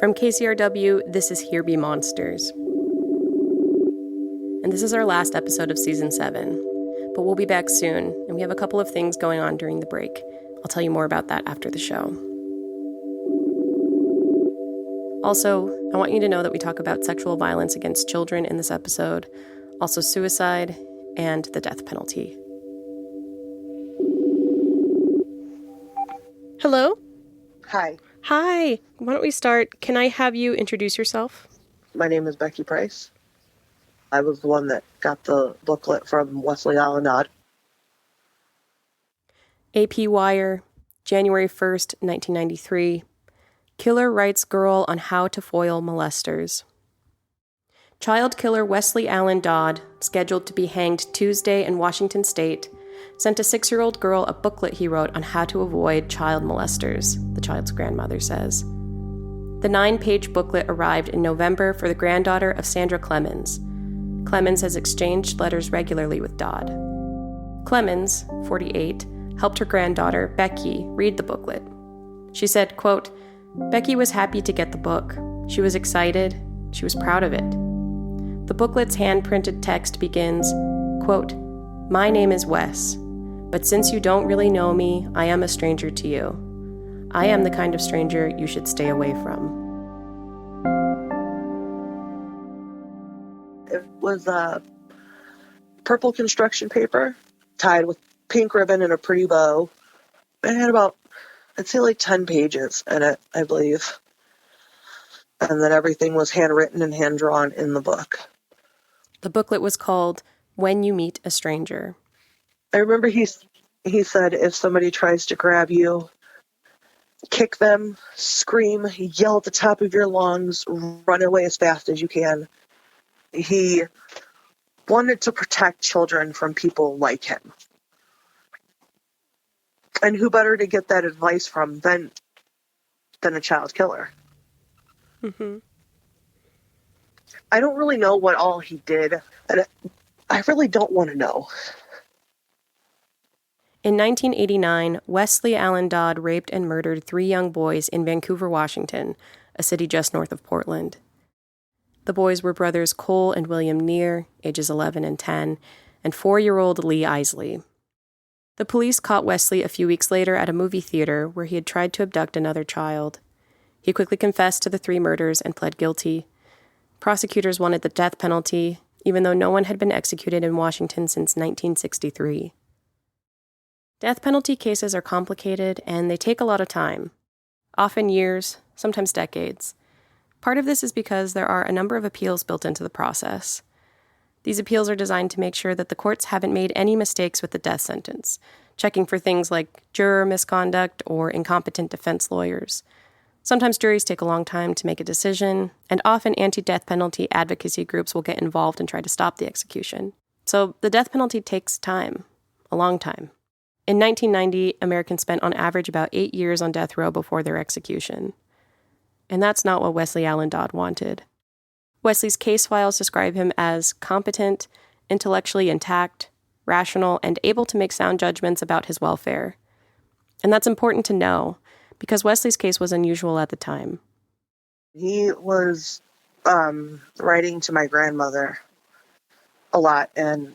From KCRW, this is Here Be Monsters. And this is our last episode of Season 7. But we'll be back soon, and we have a couple of things going on during the break. I'll tell you more about that after the show. Also, I want you to know that we talk about sexual violence against children in this episode, also suicide, and the death penalty. Hello? Hi. Hi. Why don't we start? Can I have you introduce yourself? My name is Becky Price. I was the one that got the booklet from Westley Allan Dodd. AP Wire, January 1st, 1993. Killer writes girl on how to foil molesters. Child killer Westley Allan Dodd, scheduled to be hanged Tuesday in Washington State, sent a 6-year-old girl a booklet he wrote on how to avoid child molesters, the child's grandmother says. The 9-page booklet arrived in November for the granddaughter of Sandra Clemens. Clemens has exchanged letters regularly with Dodd. Clemens, 48, helped her granddaughter, Becky, read the booklet. She said, quote, "Becky was happy to get the book. She was excited. She was proud of it." The booklet's hand-printed text begins, quote, "My name is Wes, but since you don't really know me, I am a stranger to you. I am the kind of stranger you should stay away from." It was a purple construction paper tied with pink ribbon and a pretty bow. It had about, I'd say like 10 pages in it, I believe. And then everything was handwritten and hand-drawn in the book. The booklet was called When You Meet a Stranger. I remember he said, if somebody tries to grab you, kick them, scream, yell at the top of your lungs, run away as fast as you can. He wanted to protect children from people like him. And who better to get that advice from than a child killer? Mm-hmm. I don't really know what all he did, and I really don't want to know. In 1989, Westley Allan Dodd raped and murdered 3 young boys in Vancouver, Washington, a city just north of Portland. The boys were brothers Cole and William Neer, ages 11 and 10, and 4-year-old Lee Iseli. The police caught Westley a few weeks later at a movie theater where he had tried to abduct another child. He quickly confessed to the 3 murders and pled guilty. Prosecutors wanted the death penalty, even though no one had been executed in Washington since 1963. Death penalty cases are complicated, and they take a lot of time. Often years, sometimes decades. Part of this is because there are a number of appeals built into the process. These appeals are designed to make sure that the courts haven't made any mistakes with the death sentence, checking for things like juror misconduct or incompetent defense lawyers. Sometimes juries take a long time to make a decision, and often anti-death penalty advocacy groups will get involved and try to stop the execution. So the death penalty takes time, a long time. In 1990, Americans spent on average about 8 years on death row before their execution. And that's not what Westley Allan Dodd wanted. Wesley's case files describe him as competent, intellectually intact, rational, and able to make sound judgments about his welfare. And that's important to know, because Wesley's case was unusual at the time. He was writing to my grandmother a lot, and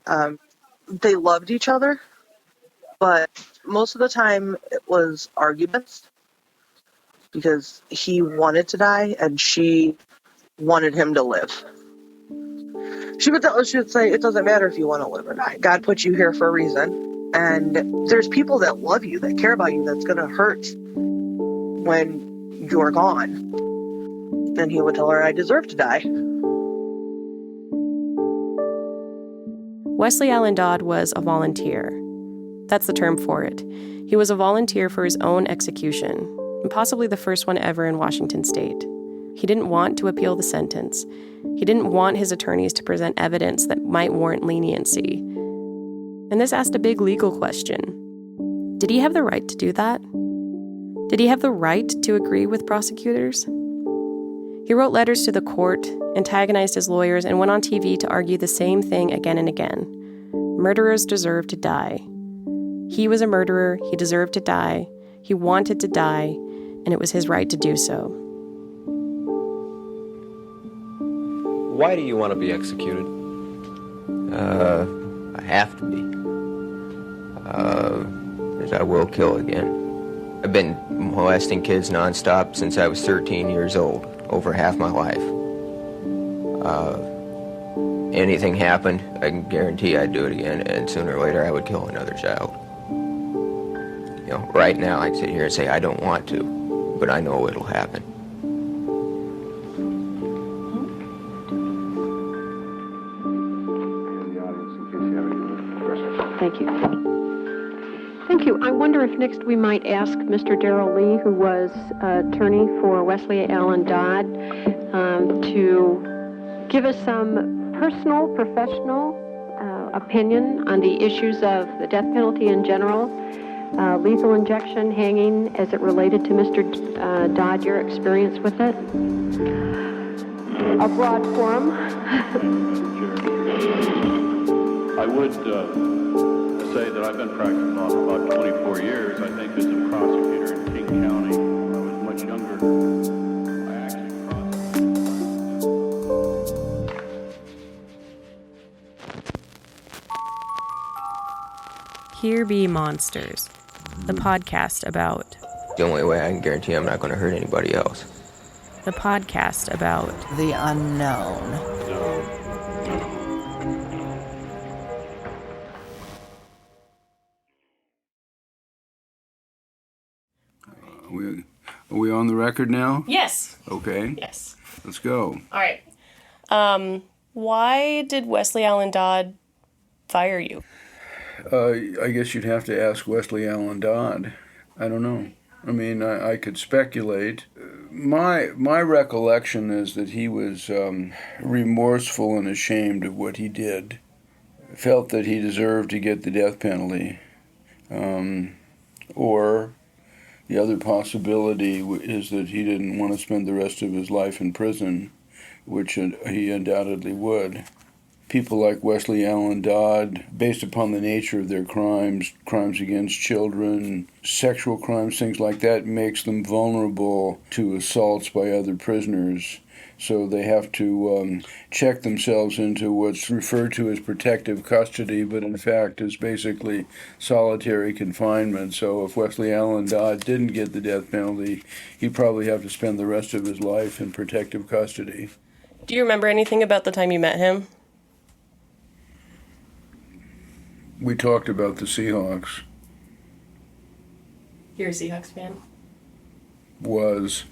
they loved each other, but most of the time it was arguments because he wanted to die and she wanted him to live. She would say, it doesn't matter if you want to live or not. God put you here for a reason. And there's people that love you, that care about you, that's going to hurt when you're gone. And he would tell her, I deserve to die. Westley Allan Dodd was a volunteer. That's the term for it. He was a volunteer for his own execution, and possibly the first one ever in Washington state. He didn't want to appeal the sentence. He didn't want his attorneys to present evidence that might warrant leniency. And this asked a big legal question. Did he have the right to do that? Did he have the right to agree with prosecutors? He wrote letters to the court, antagonized his lawyers, and went on TV to argue the same thing again and again. Murderers deserve to die. He was a murderer, he deserved to die, he wanted to die, and it was his right to do so. Why do you want to be executed? I have to be. Because I will kill again. I've been molesting kids nonstop since I was 13 years old, over half my life. Anything happened, I can guarantee I'd do it again, and sooner or later I would kill another child. You know, right now I can sit here and say I don't want to, but I know it'll happen. Thank you. Thank you. I wonder if next we might ask Mr. Darrell Lee, who was attorney for Westley Allan Dodd, to give us some personal, professional opinion on the issues of the death penalty in general, lethal injection, hanging, as it related to Mr. Dodd, your experience with it. A broad forum. I would say that I've been practicing law for about 24 years. I think as a prosecutor in King County, when I was much younger, I actually prosecuted. Here Be Monsters, the podcast about... The only way I can guarantee I'm not going to hurt anybody else. The podcast about... The unknown. Are we on the record now? Yes. Okay. Yes. Let's go. All right. Why did Westley Allan Dodd fire you? I guess you'd have to ask Westley Allan Dodd. I don't know. I mean, I could speculate. My recollection is that he was remorseful and ashamed of what he did. Felt that he deserved to get the death penalty. Or the other possibility is that he didn't want to spend the rest of his life in prison, which he undoubtedly would. People like Westley Allan Dodd, based upon the nature of their crimes against children, sexual crimes, things like that, makes them vulnerable to assaults by other prisoners. So they have to check themselves into what's referred to as protective custody, but in fact is basically solitary confinement. So if Westley Allan Dodd didn't get the death penalty, he'd probably have to spend the rest of his life in protective custody. Do you remember anything about the time you met him? We talked about the Seahawks. You're a Seahawks fan? Was.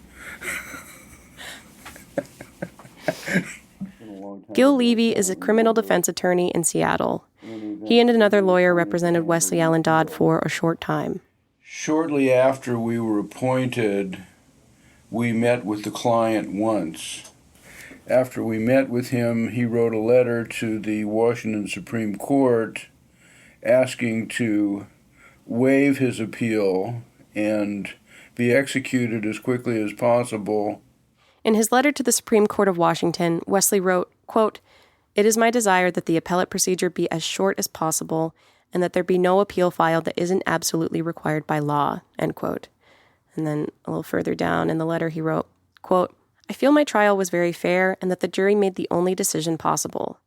Gil Levy is a criminal defense attorney in Seattle. He and another lawyer represented Westley Allan Dodd for a short time. Shortly after we were appointed, we met with the client once. After we met with him, he wrote a letter to the Washington Supreme Court asking to waive his appeal and be executed as quickly as possible. In his letter to the Supreme Court of Washington, Westley wrote, quote, "It is my desire that the appellate procedure be as short as possible and that there be no appeal filed that isn't absolutely required by law," end quote. And then a little further down in the letter he wrote, quote, "I feel my trial was very fair and that the jury made the only decision possible."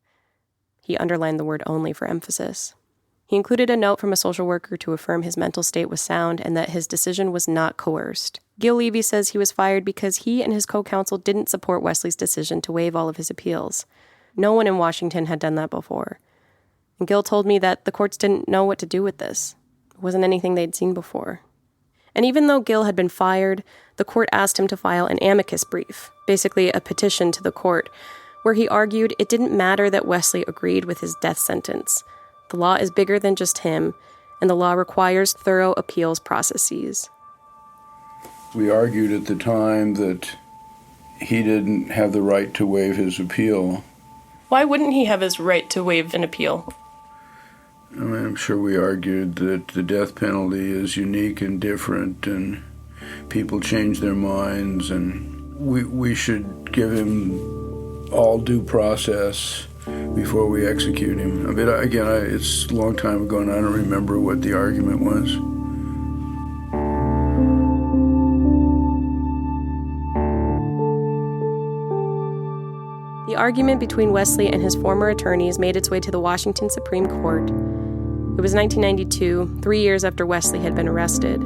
He underlined the word only for emphasis. He included a note from a social worker to affirm his mental state was sound and that his decision was not coerced. Gil Levy says he was fired because he and his co-counsel didn't support Wesley's decision to waive all of his appeals. No one in Washington had done that before. And Gil told me that the courts didn't know what to do with this. It wasn't anything they'd seen before. And even though Gil had been fired, the court asked him to file an amicus brief, basically a petition to the court, where he argued it didn't matter that Westley agreed with his death sentence. The law is bigger than just him, and the law requires thorough appeals processes. We argued at the time that he didn't have the right to waive his appeal. Why wouldn't he have his right to waive an appeal? I mean, I'm sure we argued that the death penalty is unique and different, and people change their minds, and we should give him all due process before we execute him. I mean, again, it's a long time ago, and I don't remember what the argument was. The argument between Westley and his former attorneys made its way to the Washington Supreme Court. It was 1992, 3 years after Westley had been arrested.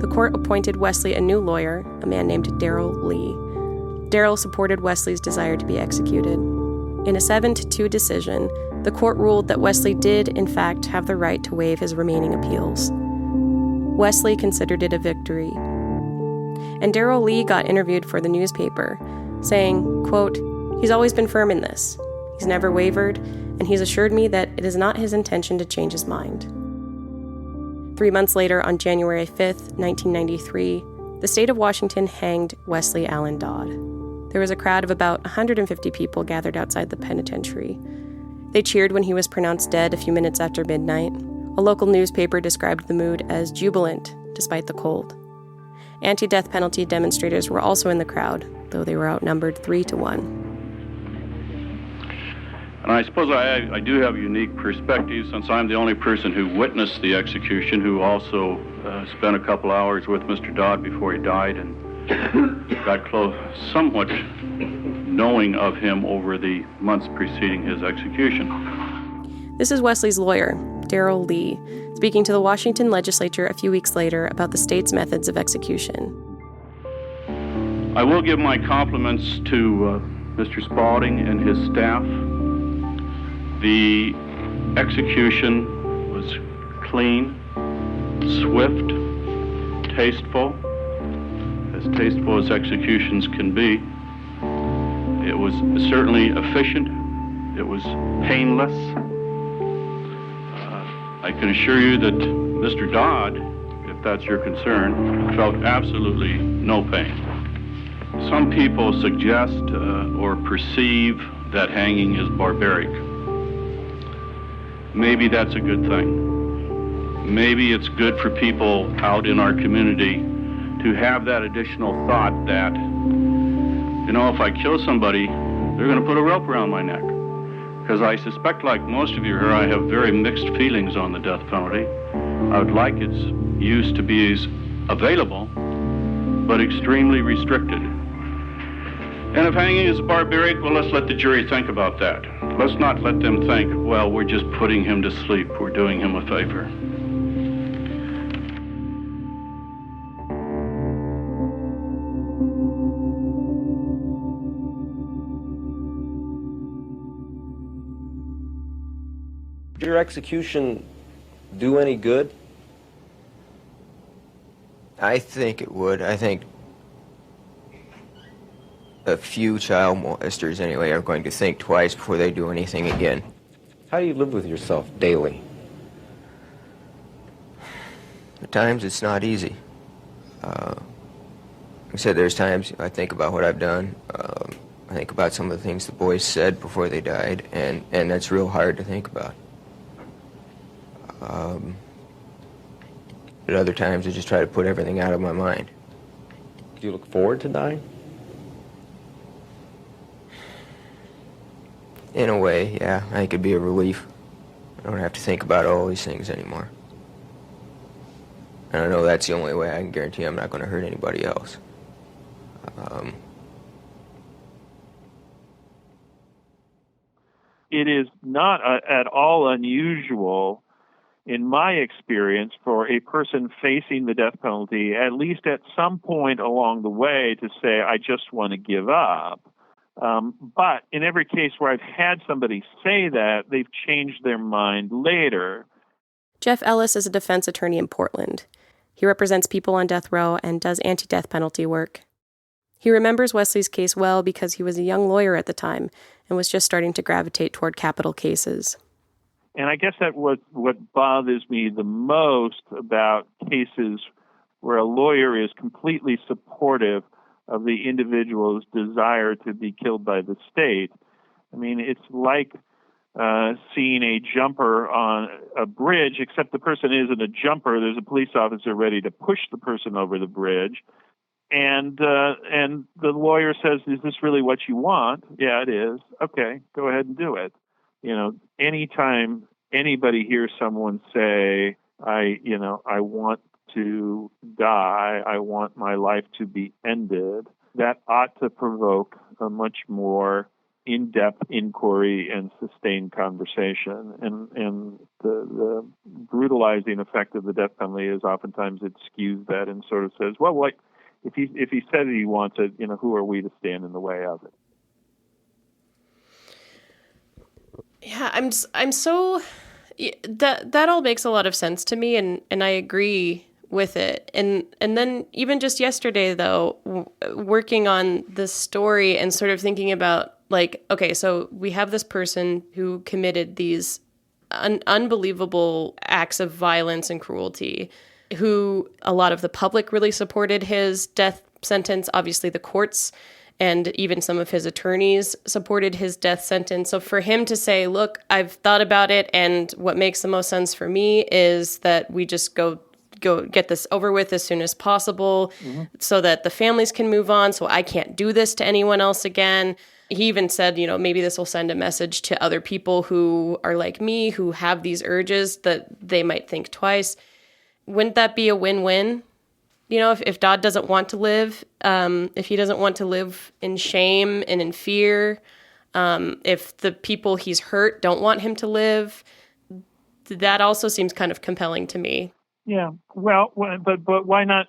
The court appointed Westley a new lawyer, a man named Darrell Lee. Darrell supported Westley's desire to be executed. In a 7-2 decision, the court ruled that Westley did, in fact, have the right to waive his remaining appeals. Westley considered it a victory. And Darrell Lee got interviewed for the newspaper, saying, quote, "He's always been firm in this. He's never wavered, and he's assured me that it is not his intention to change his mind." 3 months later, on January 5th, 1993, the state of Washington hanged Westley Allan Dodd. There was a crowd of about 150 people gathered outside the penitentiary. They cheered when he was pronounced dead a few minutes after midnight. A local newspaper described the mood as jubilant, despite the cold. Anti-death penalty demonstrators were also in the crowd, though they were outnumbered 3-1. And I suppose I do have a unique perspective, since I'm the only person who witnessed the execution, who also spent a couple hours with Mr. Dodd before he died and got close, somewhat knowing of him over the months preceding his execution. This is Westley's lawyer, Darrell Lee, speaking to the Washington legislature a few weeks later about the state's methods of execution. I will give my compliments to Mr. Spalding and his staff. The execution was clean, swift, tasteful as executions can be. It was certainly efficient. It was painless. I can assure you that Mr. Dodd, if that's your concern, felt absolutely no pain. Some people suggest or perceive that hanging is barbaric. Maybe that's a good thing. Maybe it's good for people out in our community to have that additional thought that, you know, if I kill somebody, they're going to put a rope around my neck. Because I suspect, like most of you here, I have very mixed feelings on the death penalty. I would like its use to be as available, but extremely restricted. And if hanging is barbaric, well, let's let the jury think about that. Let's not let them think, well, we're just putting him to sleep. We're doing him a favor. Did your execution do any good? I think it would. I think a few child molesters, anyway, are going to think twice before they do anything again. How do you live with yourself daily? At times, it's not easy. Like I said, there's times I think about what I've done. I think about some of the things the boys said before they died, and that's real hard to think about. But other times, I just try to put everything out of my mind. Do you look forward to dying? In a way, yeah. I think it'd be a relief. I don't have to think about all these things anymore. And I know that's the only way I can guarantee I'm not going to hurt anybody else. It is not at all unusual, in my experience, for a person facing the death penalty, at least at some point along the way, to say, I just want to give up. But in every case where I've had somebody say that, they've changed their mind later. Jeff Ellis is a defense attorney in Portland. He represents people on death row and does anti-death penalty work. He remembers Westley's case well because he was a young lawyer at the time and was just starting to gravitate toward capital cases. And I guess that what bothers me the most about cases where a lawyer is completely supportive of the individual's desire to be killed by the state. I mean, it's like seeing a jumper on a bridge, except the person isn't a jumper. There's a police officer ready to push the person over the bridge. And the lawyer says, is this really what you want? Yeah, it is. Okay, go ahead and do it. You know, anytime anybody hears someone say, I want to die, I want my life to be ended, that ought to provoke a much more in-depth inquiry and sustained conversation. And the brutalizing effect of the death penalty is oftentimes it skews that and sort of says, well, like if he said he wants it, who are we to stand in the way of it? Yeah, I'm so that all makes a lot of sense to me, and I agree with it. And then even just yesterday, though, working on this story and sort of thinking about, like, okay, so we have this person who committed these unbelievable acts of violence and cruelty, who a lot of the public really supported his death sentence. Obviously, the courts and even some of his attorneys supported his death sentence. So for him to say, look, I've thought about it, and what makes the most sense for me is that we just go get this over with as soon as possible, so that the families can move on, so I can't do this to anyone else again. He even said, maybe this will send a message to other people who are like me, who have these urges, that they might think twice. Wouldn't that be a win-win? If Dodd doesn't want to live, if he doesn't want to live in shame and in fear, if the people he's hurt don't want him to live, that also seems kind of compelling to me. Yeah, well, but why not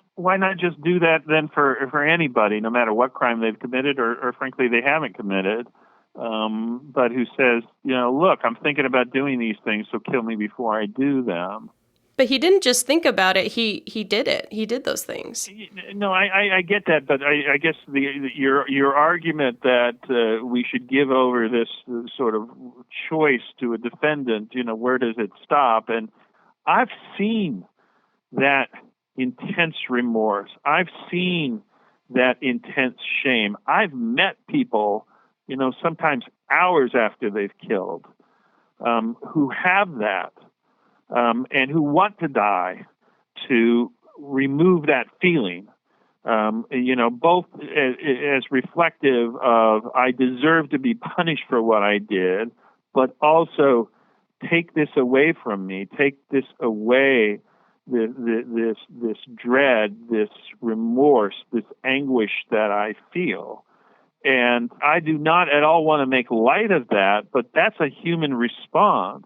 just do that then for anybody, no matter what crime they've committed or frankly they haven't committed, but who says, look, I'm thinking about doing these things, so kill me before I do them. But he didn't just think about it; he did it. He did those things. No, I get that, but I guess your argument that we should give over this sort of choice to a defendant, where does it stop? And I've seen that intense remorse. I've seen that intense shame. I've met people, sometimes hours after they've killed, who have that. And who want to die to remove that feeling, both as reflective of I deserve to be punished for what I did, but also take this away from me, take this away, this dread, this remorse, this anguish that I feel. And I do not at all want to make light of that, but that's a human response.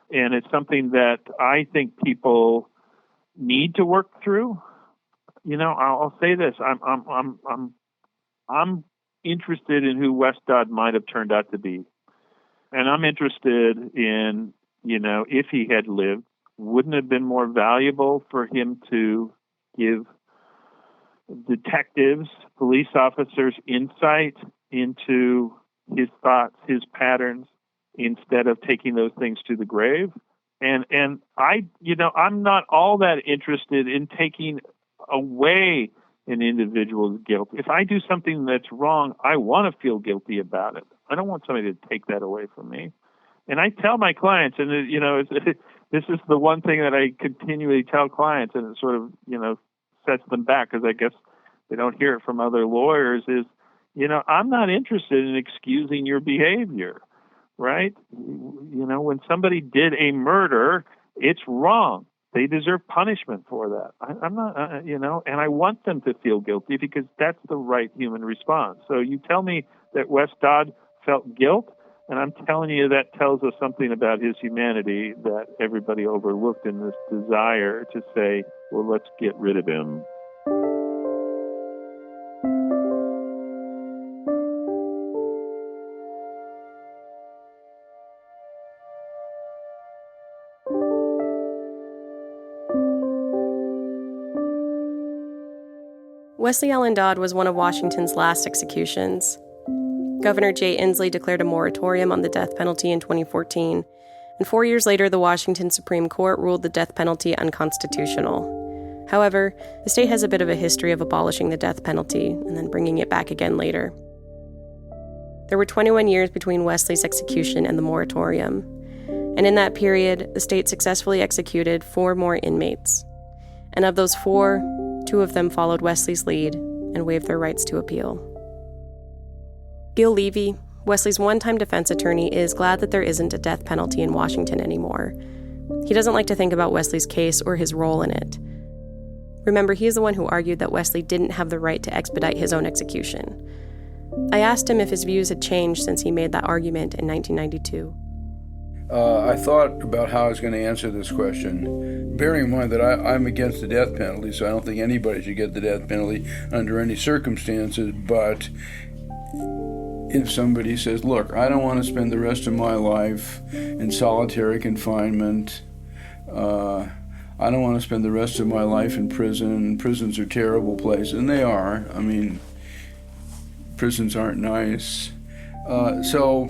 And it's something that I think people need to work through. I'll say this: I'm interested in who Wes Dodd might have turned out to be, and I'm interested in, if he had lived, wouldn't it have been more valuable for him to give detectives, police officers, insight into his thoughts, his patterns, instead of taking those things to the grave? And I'm not all that interested in taking away an individual's guilt. If I do something that's wrong, I want to feel guilty about it. I don't want somebody to take that away from me. And I tell my clients, and this is the one thing that I continually tell clients, and it sort of, sets them back, because I guess they don't hear it from other lawyers, is, I'm not interested in excusing your behavior. Right? When somebody did a murder, it's wrong. They deserve punishment for that. I'm not, and I want them to feel guilty, because that's the right human response. So you tell me that Wes Dodd felt guilt, and I'm telling you that tells us something about his humanity that everybody overlooked in this desire to say, well, let's get rid of him. Westley Allan Dodd was one of Washington's last executions. Governor Lee Iseli declared a moratorium on the death penalty in 2014, and 4 years later, the Washington Supreme Court ruled the death penalty unconstitutional. However, the state has a bit of a history of abolishing the death penalty and then bringing it back again later. There were 21 years between Wesley's execution and the moratorium, and in that period, the state successfully executed 4 more inmates. And of those 4, 2 of them followed Wesley's lead and waived their rights to appeal. Gil Levy, Wesley's one-time defense attorney, is glad that there isn't a death penalty in Washington anymore. He doesn't like to think about Wesley's case or his role in it. Remember, he is the one who argued that Wesley didn't have the right to expedite his own execution. I asked him if his views had changed since he made that argument in 1992. I thought about how I was going to answer this question, bearing in mind that I'm against the death penalty, so I don't think anybody should get the death penalty under any circumstances. But if somebody says, look, I don't want to spend the rest of my life in solitary confinement, I don't want to spend the rest of my life in prison. Prisons are terrible places, and they are. I mean, prisons aren't nice. So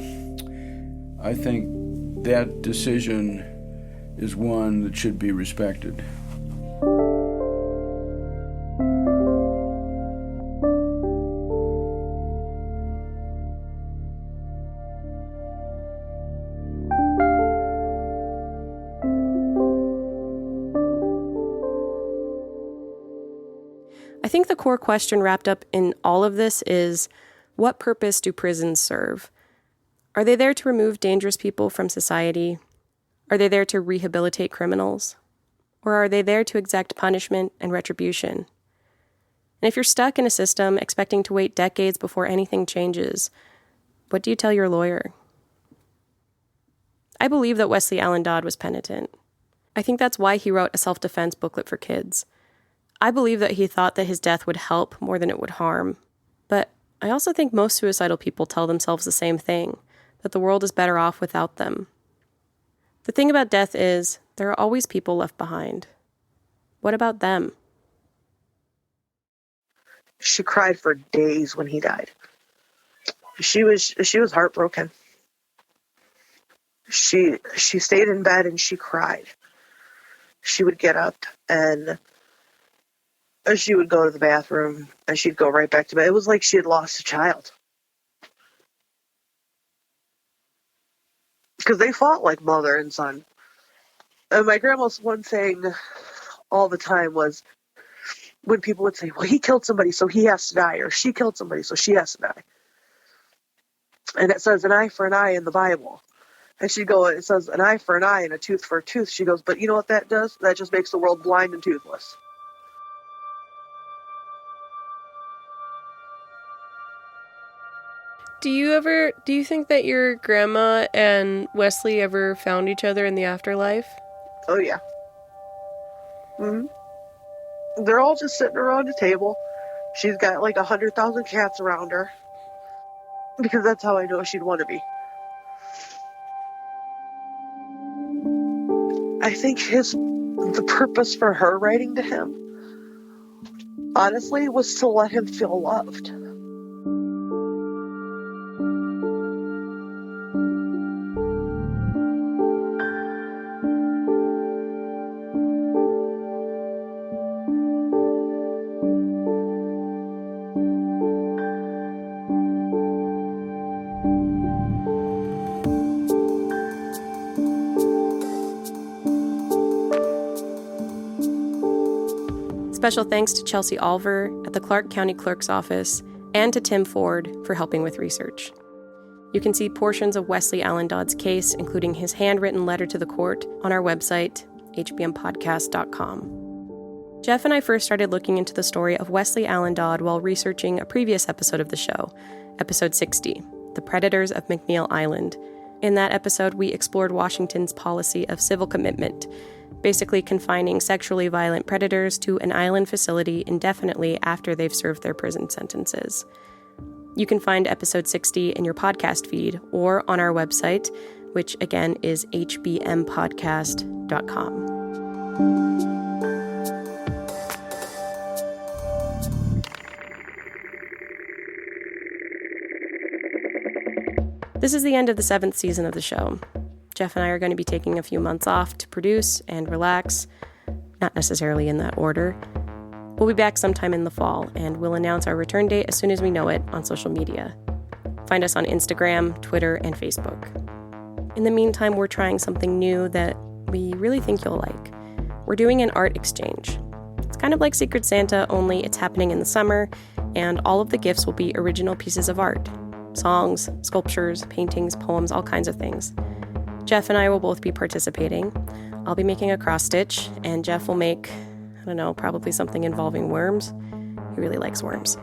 I think that decision is one that should be respected. I think the core question wrapped up in all of this is, what purpose do prisons serve? Are they there to remove dangerous people from society? Are they there to rehabilitate criminals? Or are they there to exact punishment and retribution? And if you're stuck in a system expecting to wait decades before anything changes, what do you tell your lawyer? I believe that Westley Allan Dodd was penitent. I think that's why he wrote a self-defense booklet for kids. I believe that he thought that his death would help more than it would harm. But I also think most suicidal people tell themselves the same thing, that the world is better off without them. The thing about death is, there are always people left behind. What about them? She cried for days when he died. She was heartbroken. She stayed in bed and she cried. She would get up and she would go to the bathroom and she'd go right back to bed. It was like she had lost a child. Because they fought like mother and son. And my grandma's one thing all the time was when people would say, well, he killed somebody, so he has to die, or she killed somebody, so she has to die. And it says an eye for an eye in the Bible. And she'd go, it says an eye for an eye and a tooth for a tooth. She goes, but you know what that does? That just makes the world blind and toothless. Do you think that your grandma and Wesley ever found each other in the afterlife? Oh, yeah. Mm-hmm. They're all just sitting around a table. She's got like 100,000 cats around her. Because that's how I know she'd want to be. I think the purpose for her writing to him, honestly, was to let him feel loved. Special thanks to Chelsea Alver at the Clark County Clerk's Office and to Tim Ford for helping with research. You can see portions of Westley Allan Dodd's case, including his handwritten letter to the court, on our website, hbmpodcast.com. Jeff and I first started looking into the story of Westley Allan Dodd while researching a previous episode of the show, episode 60, The Predators of McNeil Island. In that episode, we explored Washington's policy of civil commitment, basically confining sexually violent predators to an island facility indefinitely after they've served their prison sentences. You can find episode 60 in your podcast feed or on our website, which again is hbmpodcast.com. This is the end of the 7th season of the show. Jeff and I are going to be taking a few months off to produce and relax, not necessarily in that order. We'll be back sometime in the fall, and we'll announce our return date as soon as we know it on social media. Find us on Instagram, Twitter, and Facebook. In the meantime, we're trying something new that we really think you'll like. We're doing an art exchange. It's kind of like Secret Santa, only it's happening in the summer, and all of the gifts will be original pieces of art. Songs, sculptures, paintings, poems, all kinds of things. Jeff and I will both be participating. I'll be making a cross stitch, and Jeff will make, probably something involving worms. He really likes worms.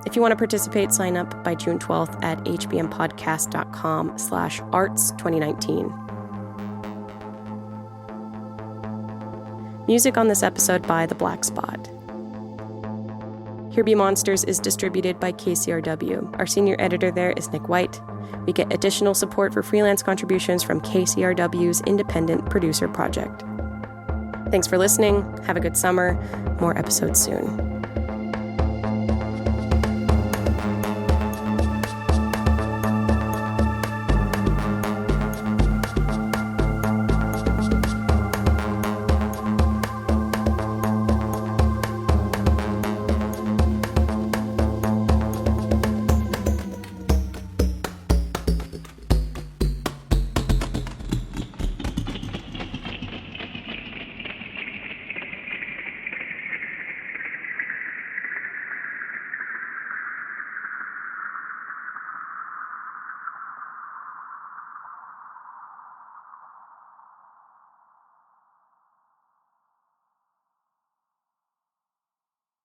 If you want to participate, sign up by June 12th at hbmpodcast.com/arts2019. Music on this episode by The Black Spot. Here Be Monsters is distributed by KCRW. Our senior editor there is Nick White. We get additional support for freelance contributions from KCRW's Independent Producer Project. Thanks for listening. Have a good summer. More episodes soon.